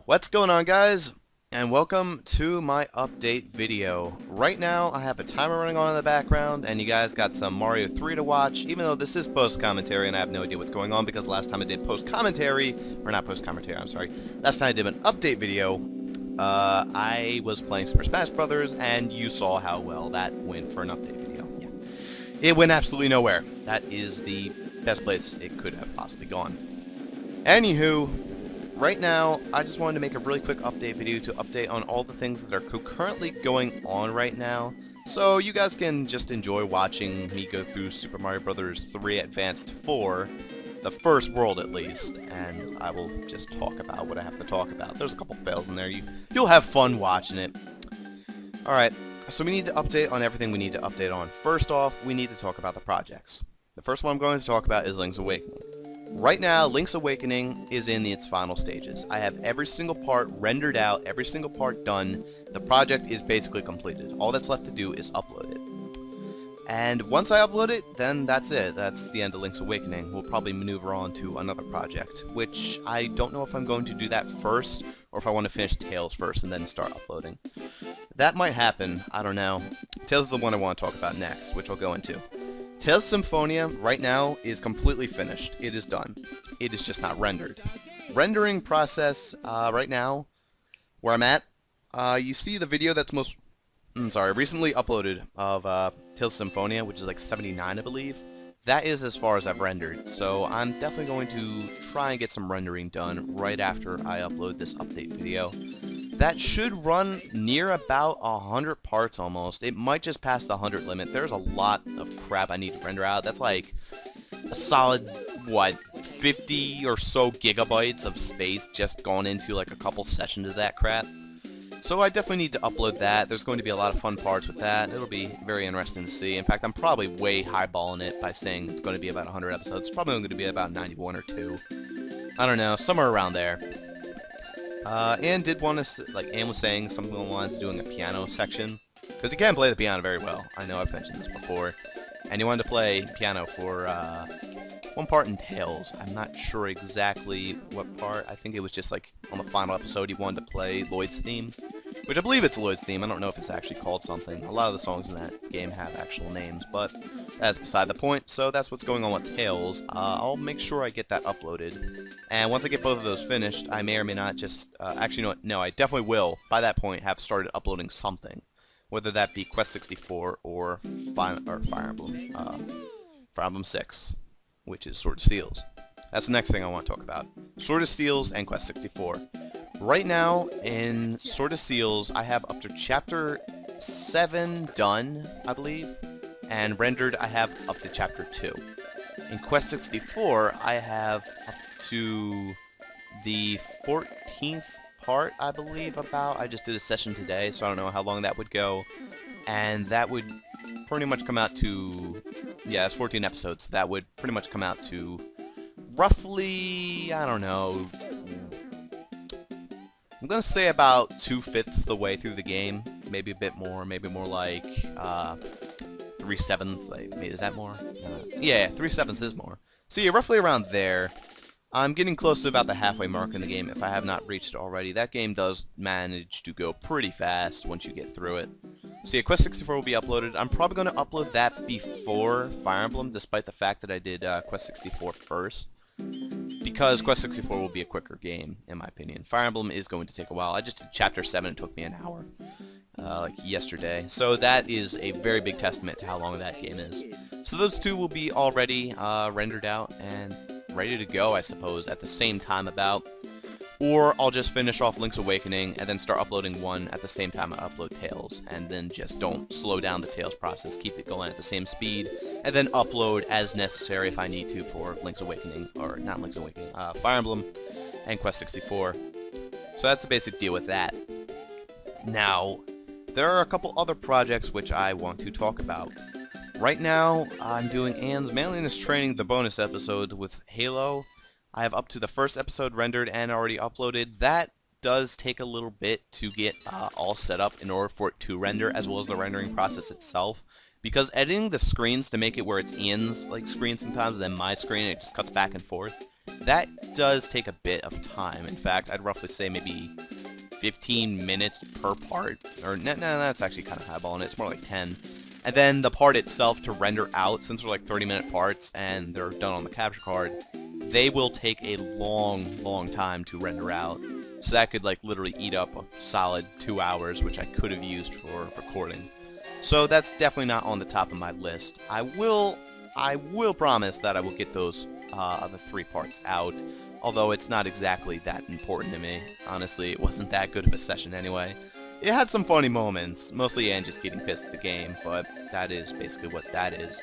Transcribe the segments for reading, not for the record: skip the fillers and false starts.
What's going on, guys? And welcome to my update video. Right now, I have a timer running on in the background, and you guys got some Mario 3 to watch, even though this is post-commentary, and I have no idea what's going on, because last time I did post-commentary, or not post-commentary, I'm sorry, last time I did an update video, I was playing Super Smash Brothers, and you saw how well that went for an update video. Yeah. It went absolutely nowhere. That is the best place it could have possibly gone. Anywho, right now, I just wanted to make a really quick update video to update on all the things that are currently going on right now, so you guys can just enjoy watching me go through Super Mario Bros. 3 Advanced 4, the first world at least, and I will just talk about what I have to talk about. There's a couple fails in there. You'll have fun watching it. Alright, so we need to update on everything we need to update on. First off, we need to talk about the projects. The first one I'm going to talk about is Link's Awakening. Right now, Link's Awakening is in its final stages. I have every single part rendered out, every single part done. The project is basically completed. All that's left to do is upload it. And once I upload it, then that's it. That's the end of Link's Awakening. We'll probably maneuver on to another project, which I don't know if I'm going to do that first, or if I want to finish Tails first and then start uploading. That might happen, I don't know. Tails is the one I want to talk about next, which I'll go into. Tales Symphonia right now is completely finished. It is done. It is just not rendered. Rendering process right now, where I'm at, you see the video that's recently uploaded of Tales Symphonia, which is like 79, I believe. That is as far as I've rendered, so I'm definitely going to try and get some rendering done right after I upload this update video. That should run near about 100 parts almost. It might just pass the 100 limit. There's a lot of crap I need to render out. That's like a solid, what, 50 or so gigabytes of space just gone into like a couple sessions of that crap. So I definitely need to upload that. There's going to be a lot of fun parts with that. It'll be very interesting to see. In fact, I'm probably way highballing it by saying it's going to be about 100 episodes. It's probably going to be about 91 or 2. I don't know, somewhere around there. Anne did want to, like Anne was saying, something along the lines of doing a piano section. Because you can play the piano very well. I know I've mentioned this before. And you wanted to play piano for one part in Tails. I'm not sure exactly what part. I think it was just like on the final episode he wanted to play Lloyd's theme. Which I believe it's Lloyd's theme. I don't know if it's actually called something. A lot of the songs in that game have actual names, but that's beside the point. So that's what's going on with Tails. I'll make sure I get that uploaded. And once I get both of those finished, I may or may not just... actually, you know what? No, I definitely will, by that point, have started uploading something. Whether that be Quest 64 or Fire Emblem. Fire Emblem 6, which is Sword of Steels. That's the next thing I want to talk about. Sword of Steels and Quest 64. Right now, in Sword of Steels, I have up to Chapter 7 done, I believe. And rendered, I have up to Chapter 2. In Quest 64, I have up to the 14th part, I believe, about. I just did a session today, so I don't know how long that would go. And that would pretty much come out to... yeah, it's 14 episodes. That would pretty much come out to roughly, I don't know... I'm gonna say about 2/5 the way through the game. Maybe a bit more, maybe more like 3/7. Like, is that more? Yeah, 3/7 is more. So yeah, roughly around there. I'm getting close to about the halfway mark in the game if I have not reached it already. That game does manage to go pretty fast once you get through it. So yeah, Quest 64 will be uploaded. I'm probably going to upload that before Fire Emblem, despite the fact that I did Quest 64 first. Because Quest 64 will be a quicker game, in my opinion. Fire Emblem is going to take a while. I just did Chapter 7, it took me an hour. Like yesterday. So that is a very big testament to how long that game is. So those two will be already rendered out and ready to go, I suppose, at the same time about. Or I'll just finish off Link's Awakening and then start uploading one at the same time I upload Tails. And then just don't slow down the Tails process. Keep it going at the same speed. And then upload as necessary if I need to for Link's Awakening. Or not Link's Awakening. Fire Emblem and Quest 64. So that's the basic deal with that. Now, there are a couple other projects which I want to talk about. Right now, I'm doing Anne's Manliness Training, the bonus episode with Halo. I have up to the first episode rendered and already uploaded. That does take a little bit to get all set up in order for it to render, as well as the rendering process itself. Because editing the screens to make it where it's Ian's like screen sometimes and then my screen, it just cuts back and forth. that does take a bit of time. In fact, I'd roughly say maybe 15 minutes per part. Or, no, that's actually kind of highballing it. It's more like 10. And then the part itself to render out, since they're like 30-minute parts and they're done on the capture card, they will take a long time to render out. So that could like literally eat up a solid 2 hours, which I could have used for recording. So that's definitely not on the top of my list. I will promise that I will get those other 3 parts out, although it's not exactly that important to me. Honestly, it wasn't that good of a session anyway. It had some funny moments, mostly Anne just getting pissed at the game, but that is basically what that is.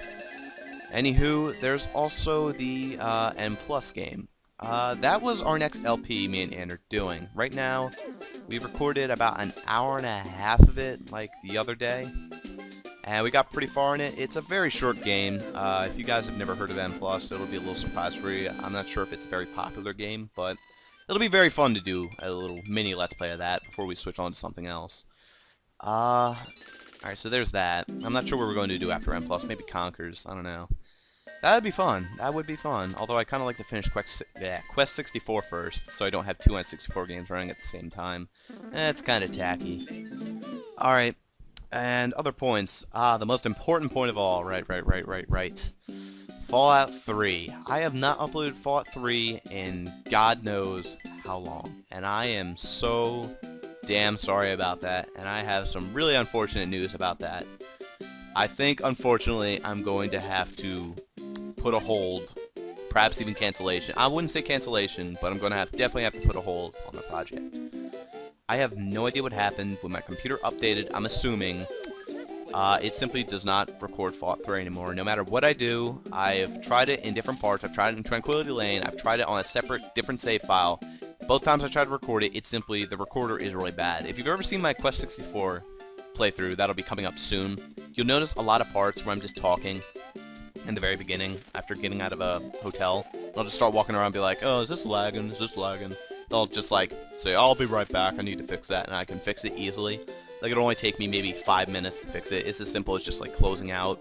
Anywho, there's also the N Plus game. That was our next LP me and Anne are doing. Right now, we've recorded about an hour and a half of it, like the other day. And we got pretty far in it. It's a very short game. If you guys have never heard of N Plus, it'll be a little surprise for you. I'm not sure if it's a very popular game, but it'll be very fun to do a little mini Let's Play of that before we switch on to something else. Alright, so there's that. I'm not sure what we're going to do after N Plus. Maybe Conkers. I don't know. That would be fun. That would be fun. Although I kind of like to finish Quest 64 first, so I don't have 2 N64 games running at the same time. It's kind of tacky. Alright. And other points. The most important point of all. Right. Fallout 3. I have not uploaded Fallout 3 in God knows how long. And I am so damn sorry about that. And I have some really unfortunate news about that. I think, unfortunately, I'm going to have to put a hold, perhaps even cancellation. I wouldn't say cancellation, but I'm going to definitely have to put a hold on the project. I have no idea what happened when my computer updated. I'm assuming it simply does not record Fallout 3 anymore. No matter what I do, I've tried it in different parts. I've tried it in Tranquility Lane. I've tried it on a separate, different save file. Both times I tried to record it, simply, the recorder is really bad. If you've ever seen my Quest 64 playthrough, that'll be coming up soon. You'll notice a lot of parts where I'm just talking in the very beginning after getting out of a hotel. I'll just start walking around and be like, oh, is this lagging? Is this lagging? They'll just like say, I'll be right back, I need to fix that, and I can fix it easily. Like, it'll only take me maybe 5 minutes to fix it. It's as simple as just like closing out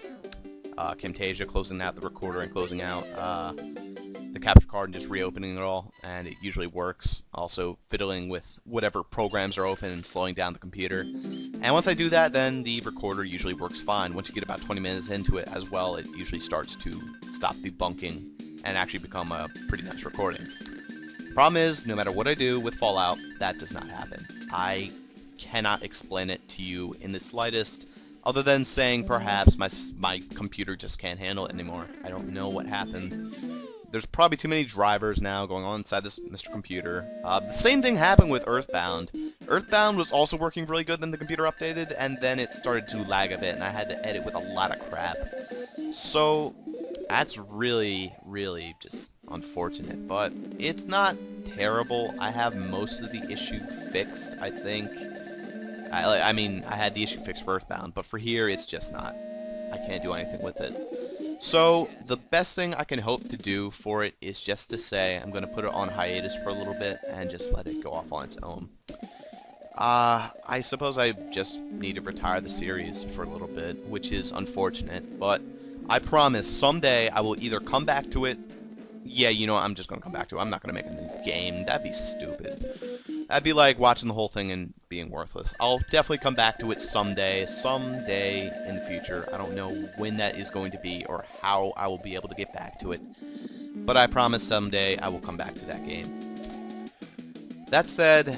Camtasia, closing out the recorder, and closing out the capture card and just reopening it all, and it usually works. Also fiddling with whatever programs are open and slowing down the computer. And once I do that, then the recorder usually works fine. Once you get about 20 minutes into it as well, it usually starts to stop debunking and actually become a pretty nice recording. Problem is, no matter what I do with Fallout, that does not happen. I cannot explain it to you in the slightest, other than saying perhaps my computer just can't handle it anymore. I don't know what happened. There's probably too many drivers now going on inside this Mr. Computer. The same thing happened with Earthbound. Earthbound was also working really good, then the computer updated, and then it started to lag a bit, and I had to edit with a lot of crap. So, that's really just unfortunate, but it's not terrible. I have most of the issue fixed, I think. I mean, I had the issue fixed for Earthbound, but for here, it's just not. I can't do anything with it. So, the best thing I can hope to do for it is just to say I'm going to put it on hiatus for a little bit and just let it go off on its own. I suppose I just need to retire the series for a little bit, which is unfortunate, but I promise someday I will either come back to it. Yeah, you know what, I'm just going to come back to it. I'm not going to make a new game. That'd be stupid. That'd be like watching the whole thing and being worthless. I'll definitely come back to it someday in the future. I don't know when that is going to be or how I will be able to get back to it. But I promise someday I will come back to that game. That said,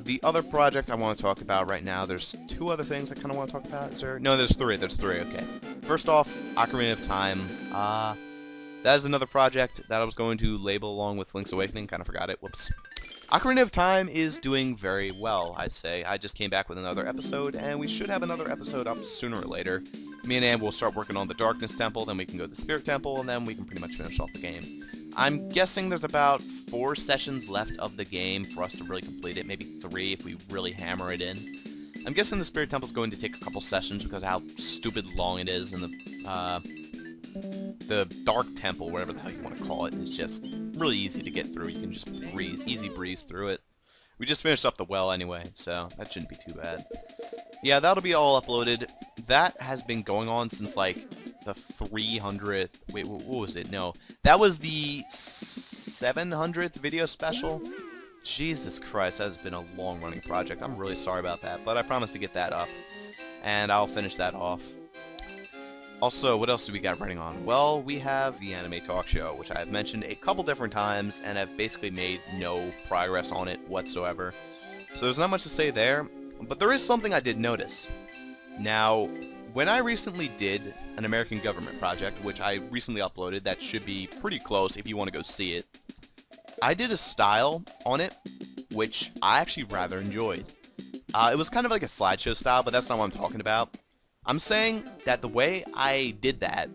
the other project I want to talk about right now, there's 2 other things I kind of want to talk about. Is there? No, there's 3. There's 3, okay. First off, Ocarina of Time. That is another project that I was going to label along with Link's Awakening. Kind of forgot it. Whoops. Ocarina of Time is doing very well, I'd say. I just came back with another episode, and we should have another episode up sooner or later. Me and Anne will start working on the Darkness Temple, then we can go to the Spirit Temple, and then we can pretty much finish off the game. I'm guessing there's about 4 sessions left of the game for us to really complete it, maybe 3 if we really hammer it in. I'm guessing the Spirit Temple is going to take a couple sessions because of how stupid long it is, and the Dark Temple, whatever the hell you want to call it, is just really easy to get through. You can just easy breeze through it. We just finished up the well anyway, so that shouldn't be too bad. Yeah, that'll be all uploaded. That has been going on since, like, the 300th... Wait, what was it? No. That was the 700th video special. Jesus Christ, that has been a long-running project. I'm really sorry about that, but I promise to get that up, and I'll finish that off. Also, what else do we got running on? Well, we have the anime talk show, which I have mentioned a couple different times, and have basically made no progress on it whatsoever. So there's not much to say there, but there is something I did notice. Now, when I recently did an American government project, which I recently uploaded, that should be pretty close if you want to go see it, I did a style on it, which I actually rather enjoyed. It was kind of like a slideshow style, but that's not what I'm talking about. I'm saying that the way I did that,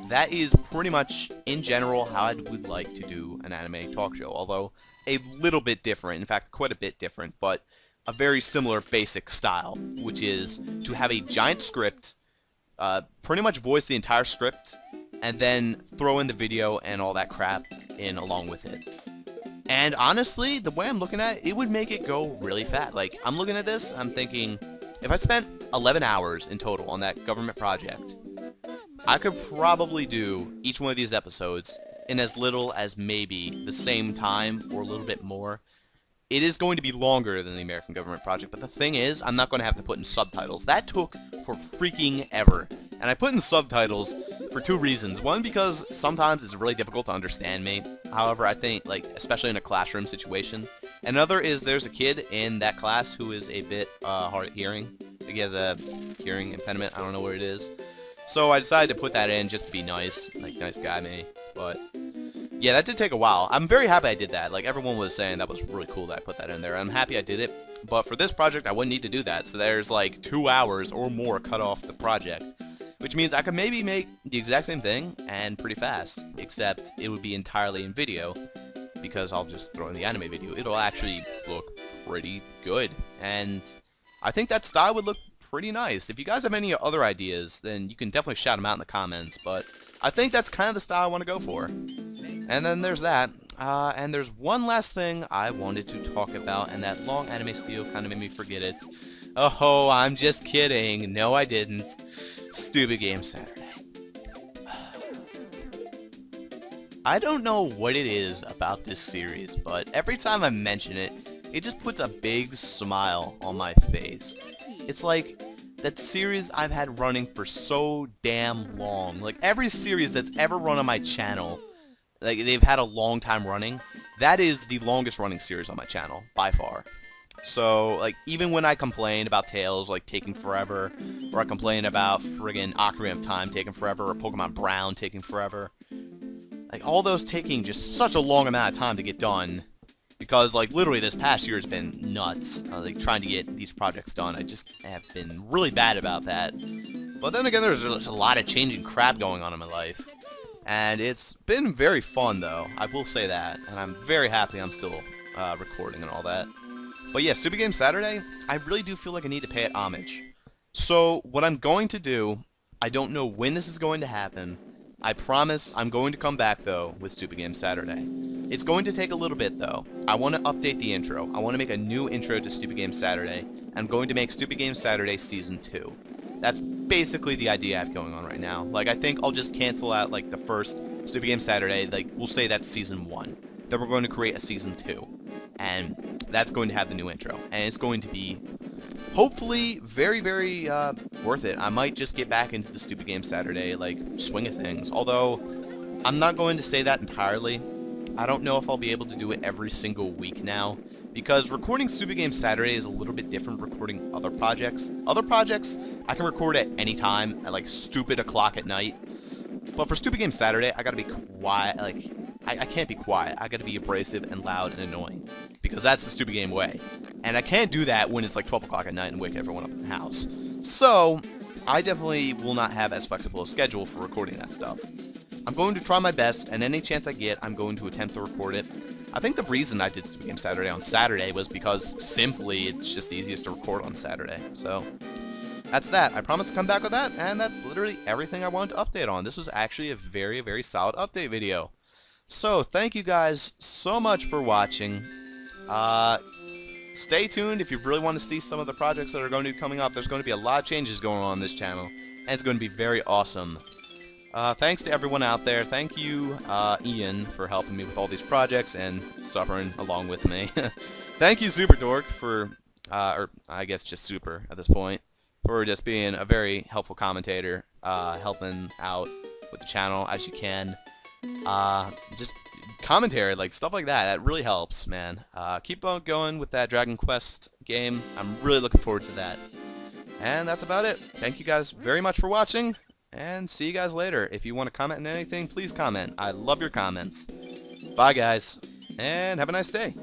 that is pretty much, in general, how I would like to do an anime talk show, although a little bit different, in fact, quite a bit different, but a very similar basic style, which is to have a giant script, pretty much voice the entire script, and then throw in the video and all that crap in along with it. And honestly, the way I'm looking at it, it would make it go really fast. Like, I'm looking at this, I'm thinking, if I spent 11 hours in total on that government project, I could probably do each one of these episodes in as little as maybe the same time or a little bit more. It is going to be longer than the American government project, but the thing is, I'm not going to have to put in subtitles. That took for freaking ever. And I put in subtitles for two reasons. One, because sometimes it's really difficult to understand me. However, I think, like, especially in a classroom situation. Another is there's a kid in that class who is a bit hard of hearing. I think he has a hearing impediment. I don't know what it is. So I decided to put that in just to be nice. Like, nice guy me. But yeah, that did take a while. I'm very happy I did that. Like, everyone was saying that was really cool that I put that in there. I'm happy I did it. But for this project, I wouldn't need to do that. So there's like 2 hours or more cut off the project. Which means I could maybe make the exact same thing and pretty fast, except it would be entirely in video, because I'll just throw in the anime video. It'll actually look pretty good, and I think that style would look pretty nice. If you guys have any other ideas, then you can definitely shout them out in the comments, but I think that's kind of the style I want to go for. And then there's that, and there's one last thing I wanted to talk about, and that long anime spiel kind of made me forget it. Oh, I'm just kidding. No, I didn't. Stupid Game Saturday. I don't know what it is about this series, but every time I mention it, it just puts a big smile on my face. It's like that series I've had running for so damn long. Like, every series that's ever run on my channel, like, they've had a long time running. That is the longest running series on my channel, by far. So, like, even when I complain about Tales, like, taking forever, or I complain about friggin' Ocarina of Time taking forever, or Pokemon Brown taking forever, like, all those taking just such a long amount of time to get done, because, like, literally this past year has been nuts, like, trying to get these projects done. I just have been really bad about that. But then again, there's just a lot of changing crap going on in my life, and it's been very fun, though, I will say that, and I'm very happy I'm still recording and all that. But yeah, Stupid Game Saturday, I really do feel like I need to pay it homage. So, what I'm going to do, I don't know when this is going to happen. I promise I'm going to come back, though, with Stupid Game Saturday. It's going to take a little bit, though. I want to update the intro. I want to make a new intro to Stupid Game Saturday. I'm going to make Stupid Game Saturday Season 2. That's basically the idea I have going on right now. Like, I think I'll just cancel out, like, the first Stupid Game Saturday. Like, we'll say that's Season 1. Then we're going to create a Season 2. And that's going to have the new intro. And it's going to be, hopefully, very, very worth it. I might just get back into the Stupid Game Saturday, like, swing of things. Although, I'm not going to say that entirely. I don't know if I'll be able to do it every single week now. Because recording Stupid Game Saturday is a little bit different from recording other projects. Other projects, I can record at any time, at, like, stupid o'clock at night. But for Stupid Game Saturday, I gotta be quiet, like, I can't be quiet. I gotta be abrasive and loud and annoying. Because that's the Stupid Game way. And I can't do that when it's like 12 o'clock at night and wake everyone up in the house. So, I definitely will not have as flexible a schedule for recording that stuff. I'm going to try my best, and any chance I get, I'm going to attempt to record it. I think the reason I did Stupid Game Saturday on Saturday was because, simply, it's just easiest to record on Saturday. So, that's that. I promise to come back with that, and that's literally everything I wanted to update on. This was actually a very, very solid update video. So, thank you guys so much for watching. Stay tuned if you really want to see some of the projects that are going to be coming up. There's going to be a lot of changes going on this channel, and it's going to be very awesome. Thanks to everyone out there. Thank you, Ian, for helping me with all these projects and suffering along with me. Thank you, Super Dork, for, or I guess just Super at this point, for just being a very helpful commentator, helping out with the channel as you can. Just commentary, like stuff like that, that really helps, man. Keep on going with that Dragon Quest game. I'm really looking forward to that. And that's about it. Thank you guys very much for watching, and see you guys later. If you want to comment on anything, please comment. I love your comments. Bye, guys, and have a nice day.